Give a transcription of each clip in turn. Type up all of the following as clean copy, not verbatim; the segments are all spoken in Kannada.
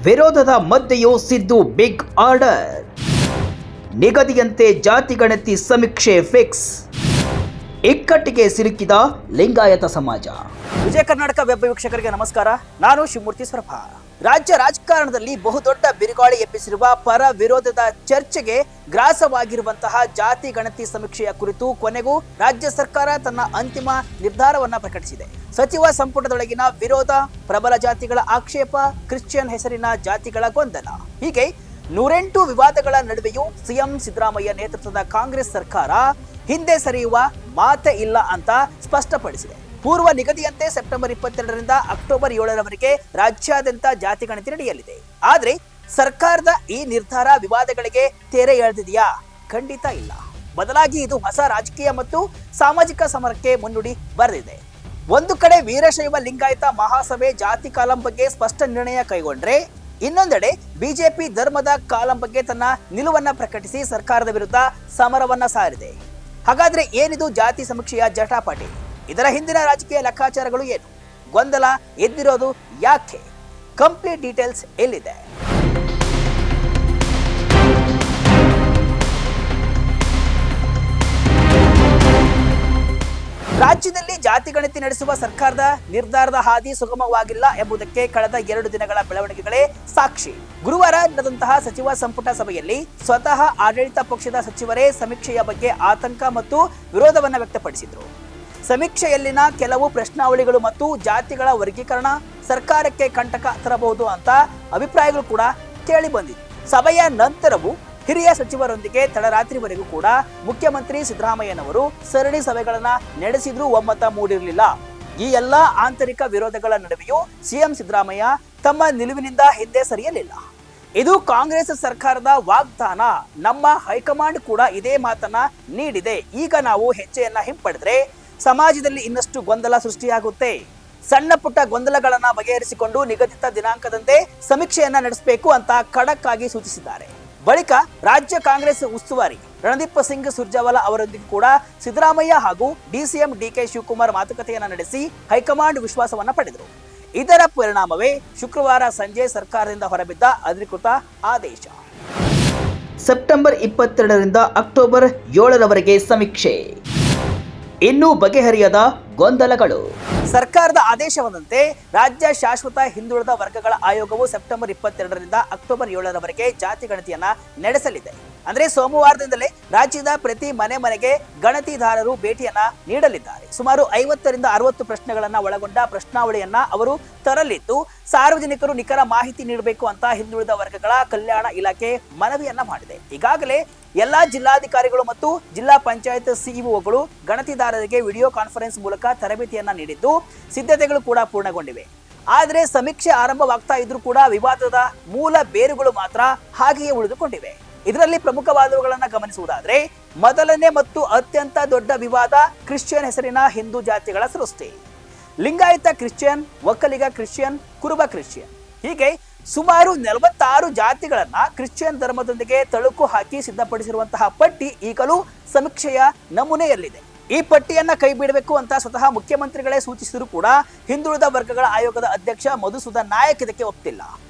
ವಿರೋಧದ ಮಧ್ಯೆಯೂ ಸಿದ್ದು ಬಿಗ್ ಆರ್ಡರ್. ನಿಗದಿಯಂತೆ ಜಾತಿ ಗಣತಿ ಸಮೀಕ್ಷೆ ಫಿಕ್ಸ್. ಇಕ್ಕಟ್ಟಿಗೆ ಸಿಲುಕಿದ ಲಿಂಗಾಯತ ಸಮಾಜ. ವಿಜಯ ಕರ್ನಾಟಕ ವೆಬ್ ವೀಕ್ಷಕರಿಗೆ ನಮಸ್ಕಾರ. ನಾನು ಶಿವಮೂರ್ತಿ ಸ್ವರಪ. ರಾಜ್ಯ ರಾಜಕಾರಣದಲ್ಲಿ ಬಹುದೊಡ್ಡ ಬಿರುಗಾಳಿ ಎಬ್ಬಿಸಿರುವ ಪರ ವಿರೋಧದ ಚರ್ಚೆಗೆ ಗ್ರಾಸವಾಗಿರುವಂತಹ ಜಾತಿ ಗಣತಿ ಸಮೀಕ್ಷೆಯ ಕುರಿತು ಕೊನೆಗೂ ರಾಜ್ಯ ಸರ್ಕಾರ ತನ್ನ ಅಂತಿಮ ನಿರ್ಧಾರವನ್ನ ಪ್ರಕಟಿಸಿದೆ. ಸಚಿವ ಸಂಪುಟದೊಳಗಿನ ವಿರೋಧ, ಪ್ರಬಲ ಜಾತಿಗಳ ಆಕ್ಷೇಪ, ಕ್ರಿಶ್ಚಿಯನ್ ಹೆಸರಿನ ಜಾತಿಗಳ ಗೊಂದಲ, ಹೀಗೆ 108 ವಿವಾದಗಳ ನಡುವೆಯೂ ಸಿಎಂ ಸಿದ್ದರಾಮಯ್ಯ ನೇತೃತ್ವದ ಕಾಂಗ್ರೆಸ್ ಸರ್ಕಾರ ಹಿಂದೆ ಸರಿಯುವ ಮಾತೇ ಇಲ್ಲ ಅಂತ ಸ್ಪಷ್ಟಪಡಿಸಿದೆ. ಪೂರ್ವ ನಿಗದಿಯಂತೆ ಸೆಪ್ಟೆಂಬರ್ 22ರಿಂದ ಅಕ್ಟೋಬರ್ 7ರವರೆಗೆ ರಾಜ್ಯಾದ್ಯಂತ ಜಾತಿ ಗಣತಿ ನಡೆಯಲಿದೆ. ಆದ್ರೆ ಸರ್ಕಾರದ ಈ ನಿರ್ಧಾರ ವಿವಾದಗಳಿಗೆ ತೆರೆ ಎಳೆದಿದೆಯಾ? ಖಂಡಿತ ಇಲ್ಲ. ಬದಲಾಗಿ ಇದು ಹೊಸ ರಾಜಕೀಯ ಮತ್ತು ಸಾಮಾಜಿಕ ಸಮರಕ್ಕೆ ಮುನ್ನುಡಿ ಬರೆದಿದೆ. ಒಂದು ಕಡೆ ವೀರಶೈವ ಲಿಂಗಾಯತ ಮಹಾಸಭೆ ಜಾತಿ ಕಾಲಂ ಬಗ್ಗೆ ಸ್ಪಷ್ಟ ನಿರ್ಣಯ ಕೈಗೊಂಡ್ರೆ, ಇನ್ನೊಂದೆಡೆ ಬಿಜೆಪಿ ಧರ್ಮದ ಕಾಲಂ ಬಗ್ಗೆ ತನ್ನ ನಿಲುವನ್ನ ಪ್ರಕಟಿಸಿ ಸರ್ಕಾರದ ವಿರುದ್ಧ ಸಮರವನ್ನ ಸಾರಿದೆ. ಹಾಗಾದ್ರೆ ಏನಿದು ಜಾತಿ ಸಮೀಕ್ಷೆಯ ಜಟಾಪಟಿ? ಇದರ ಹಿಂದಿನ ರಾಜಕೀಯ ಲೆಕ್ಕಾಚಾರಗಳು ಏನು? ಗೊಂದಲ ಎದ್ದಿರೋದು ಯಾಕೆ? ಕಂಪ್ಲೀಟ್ ಡೀಟೇಲ್ಸ್ ಎಲ್ಲಿದೆ? ರಾಜ್ಯದಲ್ಲಿ ಜಾತಿ ಗಣತಿ ನಡೆಸುವ ಸರ್ಕಾರದ ನಿರ್ಧಾರದ ಹಾದಿ ಸುಗಮವಾಗಿಲ್ಲ ಎಂಬುದಕ್ಕೆ ಕಳೆದ 2 ದಿನಗಳ ಬೆಳವಣಿಗೆಗಳೇ ಸಾಕ್ಷಿ. ಗುರುವಾರ ನಡೆದಂತಹ ಸಚಿವ ಸಂಪುಟ ಸಭೆಯಲ್ಲಿ ಸ್ವತಃ ಆಡಳಿತ ಪಕ್ಷದ ಸಚಿವರೇ ಸಮೀಕ್ಷೆಯ ಬಗ್ಗೆ ಆತಂಕ ಮತ್ತು ವಿರೋಧವನ್ನ ವ್ಯಕ್ತಪಡಿಸಿದರು. ಸಮೀಕ್ಷೆಯಲ್ಲಿನ ಕೆಲವು ಪ್ರಶ್ನಾವಳಿಗಳು ಮತ್ತು ಜಾತಿಗಳ ವರ್ಗೀಕರಣ ಸರ್ಕಾರಕ್ಕೆ ಕಂಟಕ ತರಬಹುದು ಅಂತ ಅಭಿಪ್ರಾಯಗಳು ಕೂಡ ಕೇಳಿ ಬಂದಿದೆ. ಸಭೆಯ ನಂತರವೂ ಹಿರಿಯ ಸಚಿವರೊಂದಿಗೆ ತಡರಾತ್ರಿವರೆಗೂ ಕೂಡ ಮುಖ್ಯಮಂತ್ರಿ ಸಿದ್ದರಾಮಯ್ಯನವರು ಸರಣಿ ಸಭೆಗಳನ್ನ ನಡೆಸಿದ್ರೂ ಒಮ್ಮತ ಮೂಡಿರಲಿಲ್ಲ. ಈ ಎಲ್ಲಾ ಆಂತರಿಕ ವಿರೋಧಗಳ ನಡುವೆಯೂ ಸಿಎಂ ಸಿದ್ದರಾಮಯ್ಯ ತಮ್ಮ ನಿಲುವಿನಿಂದ ಹಿಂದೆ ಸರಿಯಲಿಲ್ಲ. ಇದು ಕಾಂಗ್ರೆಸ್ ಸರ್ಕಾರದ ವಾಗ್ದಾನ. ನಮ್ಮ ಹೈಕಮಾಂಡ್ ಕೂಡ ಇದೇ ಮಾತನ್ನ ನೀಡಿದೆ. ಈಗ ನಾವು ಹೆಜ್ಜೆಯನ್ನ ಹಿಂಪಡೆದ್ರೆ ಸಮಾಜದಲ್ಲಿ ಇನ್ನಷ್ಟು ಗೊಂದಲ ಸೃಷ್ಟಿಯಾಗುತ್ತೆ. ಸಣ್ಣ ಪುಟ್ಟ ಗೊಂದಲಗಳನ್ನ ಬಗೆಹರಿಸಿಕೊಂಡು ನಿಗದಿತ ದಿನಾಂಕದಂತೆ ಸಮೀಕ್ಷೆಯನ್ನ ನಡೆಸಬೇಕು ಅಂತ ಖಡಕ್ ಆಗಿ ಸೂಚಿಸಿದ್ದಾರೆ. ಬಳಿಕ ರಾಜ್ಯ ಕಾಂಗ್ರೆಸ್ ಉಸ್ತುವಾರಿ ರಣದೀಪ್ ಸಿಂಗ್ ಸುರ್ಜೇವಾಲಾ ಅವರೊಂದಿಗೆ ಕೂಡ ಸಿದ್ದರಾಮಯ್ಯ ಹಾಗೂ ಡಿಸಿಎಂ ಡಿಕೆ ಶಿವಕುಮಾರ್ ಮಾತುಕತೆಯನ್ನ ನಡೆಸಿ ಹೈಕಮಾಂಡ್ ವಿಶ್ವಾಸವನ್ನ ಪಡೆದರು. ಇದರ ಪರಿಣಾಮವೇ ಶುಕ್ರವಾರ ಸಂಜೆ ಸರ್ಕಾರದಿಂದ ಹೊರಬಿದ್ದ ಅಧಿಕೃತ ಆದೇಶ. ಸೆಪ್ಟೆಂಬರ್ 22ರಿಂದ ಅಕ್ಟೋಬರ್ 7ರವರೆಗೆ ಸಮೀಕ್ಷೆ. ಇನ್ನೂ ಬಗೆಹರಿಯದ ಗೊಂದಲಗಳು. ಸರ್ಕಾರದ ಆದೇಶವಂತೆ ರಾಜ್ಯ ಶಾಶ್ವತ ಹಿಂದುಳಿದ ವರ್ಗಗಳ ಆಯೋಗವು ಸೆಪ್ಟೆಂಬರ್ 22ರಿಂದ ಅಕ್ಟೋಬರ್ 7ರವರೆಗೆ ಜಾತಿ ಗಣತಿಯನ್ನ ನಡೆಸಲಿದೆ. ಅಂದ್ರೆ ಸೋಮವಾರದಿಂದಲೇ ರಾಜ್ಯದ ಪ್ರತಿ ಮನೆಗೆ ಗಣತಿದಾರರು ಭೇಟಿಯನ್ನ ನೀಡಲಿದ್ದಾರೆ. ಸುಮಾರು 50ರಿಂದ 60 ಪ್ರಶ್ನೆಗಳನ್ನ ಒಳಗೊಂಡ ಪ್ರಶ್ನಾವಳಿಯನ್ನ ಅವರು ತರಲಿದ್ದು, ಸಾರ್ವಜನಿಕರು ನಿಖರ ಮಾಹಿತಿ ನೀಡಬೇಕು ಅಂತ ಹಿಂದುಳಿದ ವರ್ಗಗಳ ಕಲ್ಯಾಣ ಇಲಾಖೆ ಮನವಿಯನ್ನ ಮಾಡಿದೆ. ಈಗಾಗಲೇ ಎಲ್ಲಾ ಜಿಲ್ಲಾಧಿಕಾರಿಗಳು ಮತ್ತು ಜಿಲ್ಲಾ ಪಂಚಾಯತ್ ಸಿಇಒಗಳು ಗಣತಿದಾರರಿಗೆ ವಿಡಿಯೋ ಕಾನ್ಫರೆನ್ಸ್ ಮೂಲಕ ತರಬೇತಿಯನ್ನ ನೀಡಿದ್ದು, ಸಿದ್ಧತೆಗಳು ಕೂಡ ಪೂರ್ಣಗೊಂಡಿವೆ. ಆದರೆ ಸಮೀಕ್ಷೆ ಆರಂಭವಾಗ್ತಾ ಇದ್ರೂ ಕೂಡ ವಿವಾದದ ಮೂಲ ಬೇರುಗಳು ಮಾತ್ರ ಹಾಗೆಯೇ ಉಳಿದುಕೊಂಡಿವೆ. ಇದರಲ್ಲಿ ಪ್ರಮುಖವಾದವುಗಳನ್ನ ಗಮನಿಸುವುದಾದ್ರೆ, ಮೊದಲನೇ ಮತ್ತು ಅತ್ಯಂತ ದೊಡ್ಡ ವಿವಾದ ಕ್ರಿಶ್ಚಿಯನ್ ಹೆಸರಿನ ಹಿಂದೂ ಜಾತಿಗಳ ಸೃಷ್ಟಿ. ಲಿಂಗಾಯತ ಕ್ರಿಶ್ಚಿಯನ್, ಒಕ್ಕಲಿಗ ಕ್ರಿಶ್ಚಿಯನ್, ಕುರುಬ ಕ್ರಿಶ್ಚಿಯನ್, ಹೀಗೆ ಸುಮಾರು 46 ಜಾತಿಗಳನ್ನ ಕ್ರಿಶ್ಚಿಯನ್ ಧರ್ಮದೊಂದಿಗೆ ತಳುಕು ಹಾಕಿ ಸಿದ್ಧಪಡಿಸಿರುವಂತಹ ಪಟ್ಟಿ ಈಗಲೂ ಸಮೀಕ್ಷೆಯ ನಮೂನೆಯಲ್ಲಿದೆ. ಈ ಪಟ್ಟಿಯನ್ನ ಕೈ ಬಿಡಬೇಕು ಅಂತ ಸ್ವತಃ ಮುಖ್ಯಮಂತ್ರಿಗಳೇ ಸೂಚಿಸಿದರೂ ಕೂಡ ಹಿಂದುಳಿದ ವರ್ಗಗಳ ಆಯೋಗದ ಅಧ್ಯಕ್ಷ ಮಧುಸೂದನ್ ನಾಯಕ್ ಇದಕ್ಕೆ ಒಪ್ತಿಲ್ಲ.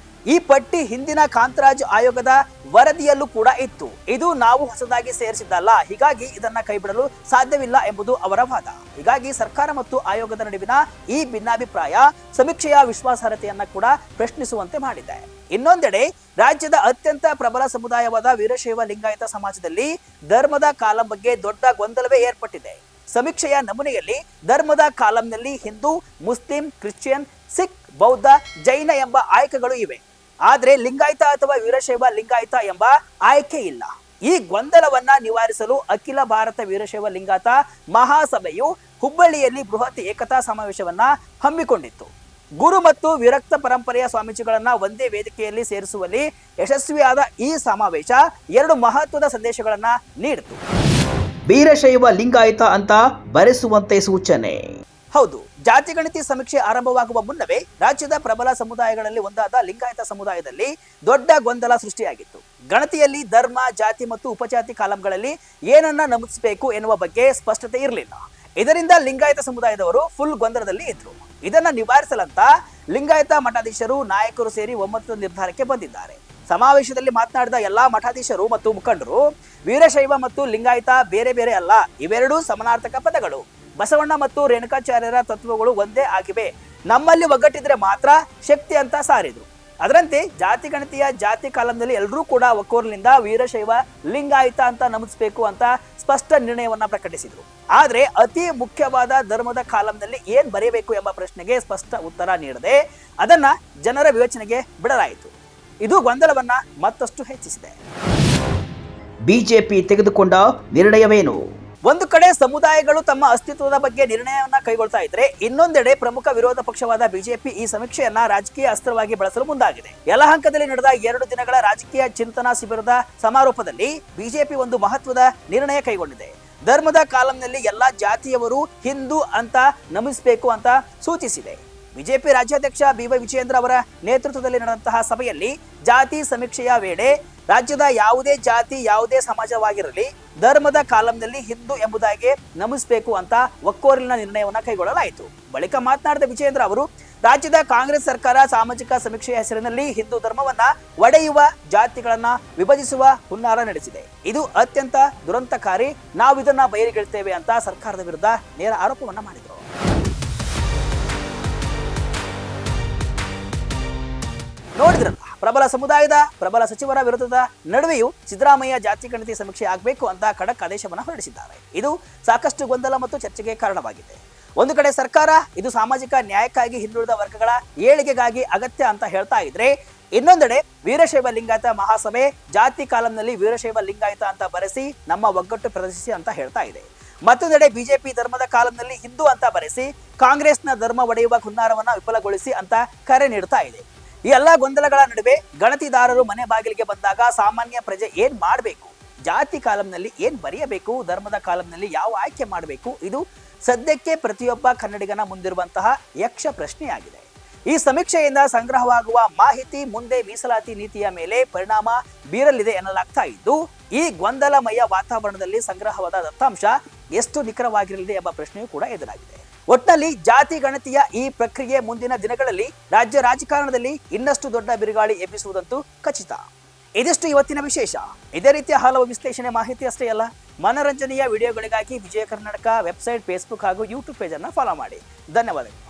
ಈ ಪಟ್ಟಿ ಹಿಂದಿನ ಕಾಂತರಾಜ್ ಆಯೋಗದ ವರದಿಯಲ್ಲೂ ಕೂಡ ಇತ್ತು. ಇದು ನಾವು ಹೊಸದಾಗಿ ಸೇರಿಸಿದ್ದಲ್ಲ, ಹೀಗಾಗಿ ಇದನ್ನ ಕೈಬಿಡಲು ಸಾಧ್ಯವಿಲ್ಲ ಎಂಬುದು ಅವರ ವಾದ. ಹೀಗಾಗಿ ಸರ್ಕಾರ ಮತ್ತು ಆಯೋಗದ ನಡುವಿನ ಈ ಭಿನ್ನಾಭಿಪ್ರಾಯ ಸಮೀಕ್ಷೆಯ ವಿಶ್ವಾಸಾರ್ಹತೆಯನ್ನ ಕೂಡ ಪ್ರಶ್ನಿಸುವಂತೆ ಮಾಡಿದೆ. ಇನ್ನೊಂದೆಡೆ ರಾಜ್ಯದ ಅತ್ಯಂತ ಪ್ರಬಲ ಸಮುದಾಯವಾದ ವೀರಶೈವ ಲಿಂಗಾಯತ ಸಮಾಜದಲ್ಲಿ ಧರ್ಮದ ಕಾಲಂ ಬಗ್ಗೆ ದೊಡ್ಡ ಗೊಂದಲವೇ ಏರ್ಪಟ್ಟಿದೆ. ಸಮೀಕ್ಷೆಯ ನಮೂನೆಯಲ್ಲಿ ಧರ್ಮದ ಕಾಲಂನಲ್ಲಿ ಹಿಂದೂ, ಮುಸ್ಲಿಂ, ಕ್ರಿಶ್ಚಿಯನ್, ಸಿಖ್, ಬೌದ್ಧ, ಜೈನ ಎಂಬ ಆಯ್ಕೆಗಳು ಇವೆ. ಆದ್ರೆ ಲಿಂಗಾಯತ ಅಥವಾ ವೀರಶೈವ ಲಿಂಗಾಯತ ಎಂಬ ಆಯ್ಕೆ ಇಲ್ಲ. ಈ ಗೊಂದಲವನ್ನ ನಿವಾರಿಸಲು ಅಖಿಲ ಭಾರತ ವೀರಶೈವ ಲಿಂಗಾಯತ ಮಹಾಸಭೆಯು ಹುಬ್ಬಳ್ಳಿಯಲ್ಲಿ ಬೃಹತ್ ಏಕತಾ ಸಮಾವೇಶವನ್ನ ಹಮ್ಮಿಕೊಂಡಿತ್ತು. ಗುರು ಮತ್ತು ವಿರಕ್ತ ಪರಂಪರೆಯ ಸ್ವಾಮೀಜಿಗಳನ್ನ ಒಂದೇ ವೇದಿಕೆಯಲ್ಲಿ ಸೇರಿಸುವಲ್ಲಿ ಯಶಸ್ವಿಯಾದ ಈ ಸಮಾವೇಶ 2 ಮಹತ್ವದ ಸಂದೇಶಗಳನ್ನ ನೀಡಿತು. ವೀರಶೈವ ಲಿಂಗಾಯತ ಅಂತ ಬರೆಸುವಂತೆ ಸೂಚನೆ. ಹೌದು, ಜಾತಿ ಗಣತಿ ಸಮೀಕ್ಷೆ ಆರಂಭವಾಗುವ ಮುನ್ನವೇ ರಾಜ್ಯದ ಪ್ರಬಲ ಸಮುದಾಯಗಳಲ್ಲಿ ಒಂದಾದ ಲಿಂಗಾಯತ ಸಮುದಾಯದಲ್ಲಿ ದೊಡ್ಡ ಗೊಂದಲ ಸೃಷ್ಟಿಯಾಗಿತ್ತು. ಗಣತಿಯಲ್ಲಿ ಧರ್ಮ, ಜಾತಿ ಮತ್ತು ಉಪಜಾತಿ ಕಾಲಂಗಳಲ್ಲಿ ಏನನ್ನ ನಮೂದಿಸಬೇಕು ಎನ್ನುವ ಬಗ್ಗೆ ಸ್ಪಷ್ಟತೆ ಇರಲಿಲ್ಲ. ಇದರಿಂದ ಲಿಂಗಾಯತ ಸಮುದಾಯದವರು ಫುಲ್ ಗೊಂದಲದಲ್ಲಿ ಇದ್ರು. ಇದನ್ನ ನಿವಾರಿಸಲಂತ ಲಿಂಗಾಯತ ಮಠಾಧೀಶರು ನಾಯಕರು ಸೇರಿ ಒಮ್ಮತದ ನಿರ್ಧಾರಕ್ಕೆ ಬಂದಿದ್ದಾರೆ. ಸಮಾವೇಶದಲ್ಲಿ ಮಾತನಾಡಿದ ಎಲ್ಲಾ ಮಠಾಧೀಶರು ಮತ್ತು ಮುಖಂಡರು ವೀರಶೈವ ಮತ್ತು ಲಿಂಗಾಯತ ಬೇರೆ ಬೇರೆ ಅಲ್ಲ, ಇವೆರಡೂ ಸಮಾನಾರ್ಥಕ ಪದಗಳು. ಬಸವಣ್ಣ ಮತ್ತು ರೇಣುಕಾಚಾರ್ಯರ ತತ್ವಗಳು ಒಂದೇ ಆಗಿವೆ, ನಮ್ಮಲ್ಲಿ ಒಗ್ಗಟ್ಟಿದ್ರೆ ಮಾತ್ರ ಶಕ್ತಿ ಅಂತ ಸಾರಿದ್ರು. ಅದರಂತೆ ಜಾತಿ ಗಣತಿಯ ಜಾತಿ ಕಾಲಂನಲ್ಲಿ ಎಲ್ಲರೂ ಕೂಡ ಒಕ್ಕೊರಲಿಂದ ವೀರಶೈವ ಲಿಂಗಾಯತ ಅಂತ ನಮೂದಿಸಬೇಕು ಅಂತ ಸ್ಪಷ್ಟ ನಿರ್ಣಯವನ್ನ ಪ್ರಕಟಿಸಿದ್ರು. ಆದ್ರೆ ಅತಿ ಮುಖ್ಯವಾದ ಧರ್ಮದ ಕಾಲಂನಲ್ಲಿ ಏನ್ ಬರೆಯಬೇಕು ಎಂಬ ಪ್ರಶ್ನೆಗೆ ಸ್ಪಷ್ಟ ಉತ್ತರ ನೀಡದೆ ಅದನ್ನ ಜನರ ವಿವೇಚನೆಗೆ ಬಿಡಲಾಯಿತು. ಇದು ಗೊಂದಲವನ್ನ ಮತ್ತಷ್ಟು ಹೆಚ್ಚಿಸಿದೆ. ಬಿಜೆಪಿ ತೆಗೆದುಕೊಂಡ ನಿರ್ಣಯವೇನು? ಒಂದು ಕಡೆ ಸಮುದಾಯಗಳು ತಮ್ಮ ಅಸ್ತಿತ್ವದ ಬಗ್ಗೆ ನಿರ್ಣಯವನ್ನ ಕೈಗೊಳ್ತಾ ಇದ್ರೆ, ಇನ್ನೊಂದೆಡೆ ಪ್ರಮುಖ ವಿರೋಧ ಪಕ್ಷವಾದ ಬಿಜೆಪಿ ಈ ಸಮೀಕ್ಷೆಯನ್ನ ರಾಜಕೀಯ ಅಸ್ತ್ರವಾಗಿ ಬಳಸಲು ಮುಂದಾಗಿದೆ. ಯಲಹಂಕದಲ್ಲಿ ನಡೆದ 2 ದಿನಗಳ ರಾಜಕೀಯ ಚಿಂತನಾ ಶಿಬಿರದ ಸಮಾರೋಪದಲ್ಲಿ ಬಿಜೆಪಿ ಒಂದು ಮಹತ್ವದ ನಿರ್ಣಯ ಕೈಗೊಂಡಿದೆ. ಧರ್ಮದ ಕಾಲಂನಲ್ಲಿ ಎಲ್ಲಾ ಜಾತಿಯವರು ಹಿಂದೂ ಅಂತ ನಮಿಸಬೇಕು ಅಂತ ಸೂಚಿಸಿದೆ. ಬಿಜೆಪಿ ರಾಜ್ಯಾಧ್ಯಕ್ಷ ಬಿ.ವೈ. ವಿಜಯೇಂದ್ರ ಅವರ ನೇತೃತ್ವದಲ್ಲಿ ನಡೆದಂತಹ ಸಭೆಯಲ್ಲಿ ಜಾತಿ ಸಮೀಕ್ಷೆಯ ವೇಳೆ ರಾಜ್ಯದ ಯಾವುದೇ ಜಾತಿ ಯಾವುದೇ ಸಮಾಜವಾಗಿರಲಿ ಧರ್ಮದ ಕಾಲಂನಲ್ಲಿ ಹಿಂದೂ ಎಂಬುದಾಗಿ ನಮಿಸಬೇಕು ಅಂತ ಒಕ್ಕೊರಲಿನ ನಿರ್ಣಯವನ್ನು ಕೈಗೊಳ್ಳಲಾಯಿತು. ಬಳಿಕ ಮಾತನಾಡಿದ ವಿಜಯೇಂದ್ರ ಅವರು, ರಾಜ್ಯದ ಕಾಂಗ್ರೆಸ್ ಸರ್ಕಾರ ಸಾಮಾಜಿಕ ಸಮೀಕ್ಷೆಯ ಹೆಸರಿನಲ್ಲಿ ಹಿಂದೂ ಧರ್ಮವನ್ನ ಒಡೆಯುವ, ಜಾತಿಗಳನ್ನ ವಿಭಜಿಸುವ ಹುನ್ನಾರ ನಡೆಸಿದೆ. ಇದು ಅತ್ಯಂತ ದುರಂತಕಾರಿ, ನಾವು ಇದನ್ನ ಬಯಲಿಗೆಳ್ತೇವೆ ಅಂತ ಸರ್ಕಾರದ ವಿರುದ್ಧ ನೇರ ಆರೋಪವನ್ನ ಮಾಡಿದರು. ನೋಡಿದ್ರಲ್ಲ, ಪ್ರಬಲ ಸಮುದಾಯದ ಪ್ರಬಲ ಸಚಿವರ ವಿರುದ್ಧದ ನಡುವೆಯೂ ಸಿದ್ದರಾಮಯ್ಯ ಜಾತಿ ಗಣತಿ ಸಮೀಕ್ಷೆ ಆಗಬೇಕು ಅಂತ ಖಡಕ್ ಆದೇಶವನ್ನು ಹೊರಡಿಸಿದ್ದಾರೆ. ಇದು ಸಾಕಷ್ಟು ಗೊಂದಲ ಮತ್ತು ಚರ್ಚೆಗೆ ಕಾರಣವಾಗಿದೆ. ಒಂದು ಕಡೆ ಸರ್ಕಾರ ಇದು ಸಾಮಾಜಿಕ ನ್ಯಾಯಕ್ಕಾಗಿ ಹಿಂದುಳಿದ ವರ್ಗಗಳ ಏಳಿಗೆಗಾಗಿ ಅಗತ್ಯ ಅಂತ ಹೇಳ್ತಾ ಇದ್ರೆ, ಇನ್ನೊಂದೆಡೆ ವೀರಶೈವ ಲಿಂಗಾಯತ ಮಹಾಸಭೆ ಜಾತಿ ಕಾಲಂನಲ್ಲಿ ವೀರಶೈವ ಲಿಂಗಾಯತ ಅಂತ ಬರೆಸಿ ನಮ್ಮ ಒಗ್ಗಟ್ಟು ಪ್ರದರ್ಶಿಸಿ ಅಂತ ಹೇಳ್ತಾ ಇದೆ. ಮತ್ತೊಂದೆಡೆ ಬಿಜೆಪಿ ಧರ್ಮದ ಕಾಲಂನಲ್ಲಿ ಹಿಂದೂ ಅಂತ ಬರೆಸಿ ಕಾಂಗ್ರೆಸ್ನ ಧರ್ಮ ಒಡೆಯುವ ಹುನ್ನಾರವನ್ನ ವಿಫಲಗೊಳಿಸಿ ಅಂತ ಕರೆ ನೀಡ್ತಾ ಇದೆ. ಈ ಎಲ್ಲಾ ಗೊಂದಲಗಳ ನಡುವೆ ಗಣತಿದಾರರು ಮನೆ ಬಾಗಿಲಿಗೆ ಬಂದಾಗ ಸಾಮಾನ್ಯ ಪ್ರಜೆ ಏನ್ ಮಾಡಬೇಕು, ಜಾತಿ ಕಾಲಂನಲ್ಲಿ ಏನ್ ಬರೆಯಬೇಕು, ಧರ್ಮದ ಕಾಲಂನಲ್ಲಿ ಯಾವ ಆಯ್ಕೆ ಮಾಡಬೇಕು, ಇದು ಸದ್ಯಕ್ಕೆ ಪ್ರತಿಯೊಬ್ಬ ಕನ್ನಡಿಗನ ಮುಂದಿರುವಂತಹ ಯಕ್ಷ ಪ್ರಶ್ನೆಯಾಗಿದೆ. ಈ ಸಮೀಕ್ಷೆಯಿಂದ ಸಂಗ್ರಹವಾಗುವ ಮಾಹಿತಿ ಮುಂದೆ ಮೀಸಲಾತಿ ನೀತಿಯ ಮೇಲೆ ಪರಿಣಾಮ ಬೀರಲಿದೆ ಎನ್ನಲಾಗ್ತಾ ಇದ್ದು, ಈ ಗೊಂದಲಮಯ ವಾತಾವರಣದಲ್ಲಿ ಸಂಗ್ರಹವಾದ ದತ್ತಾಂಶ ಎಷ್ಟು ನಿಖರವಾಗಿರಲಿದೆ ಎಂಬ ಪ್ರಶ್ನೆಯೂ ಕೂಡ ಎದುರಾಗಿದೆ. ಒಟ್ಟಿನಲ್ಲಿ ಜಾತಿ ಗಣತಿಯ ಈ ಪ್ರಕ್ರಿಯೆ ಮುಂದಿನ ದಿನಗಳಲ್ಲಿ ರಾಜ್ಯ ರಾಜಕಾರಣದಲ್ಲಿ ಇನ್ನಷ್ಟು ದೊಡ್ಡ ಬಿರುಗಾಳಿ ಎಬ್ಬಿಸುವುದಂತೂ ಖಚಿತ. ಇದಿಷ್ಟು ಇವತ್ತಿನ ವಿಶೇಷ. ಇದೇ ರೀತಿಯ ಹಲವು ವಿಶ್ಲೇಷಣೆ ಮಾಹಿತಿ ಅಷ್ಟೇ ಅಲ್ಲ, ಮನರಂಜನೆಯ ವಿಡಿಯೋಗಳಿಗಾಗಿ ವಿಜಯ ಕರ್ನಾಟಕ ವೆಬ್ಸೈಟ್, ಫೇಸ್ಬುಕ್ ಹಾಗೂ ಯೂಟ್ಯೂಬ್ ಪೇಜ್ ಅನ್ನು ಫಾಲೋ ಮಾಡಿ. ಧನ್ಯವಾದಗಳು.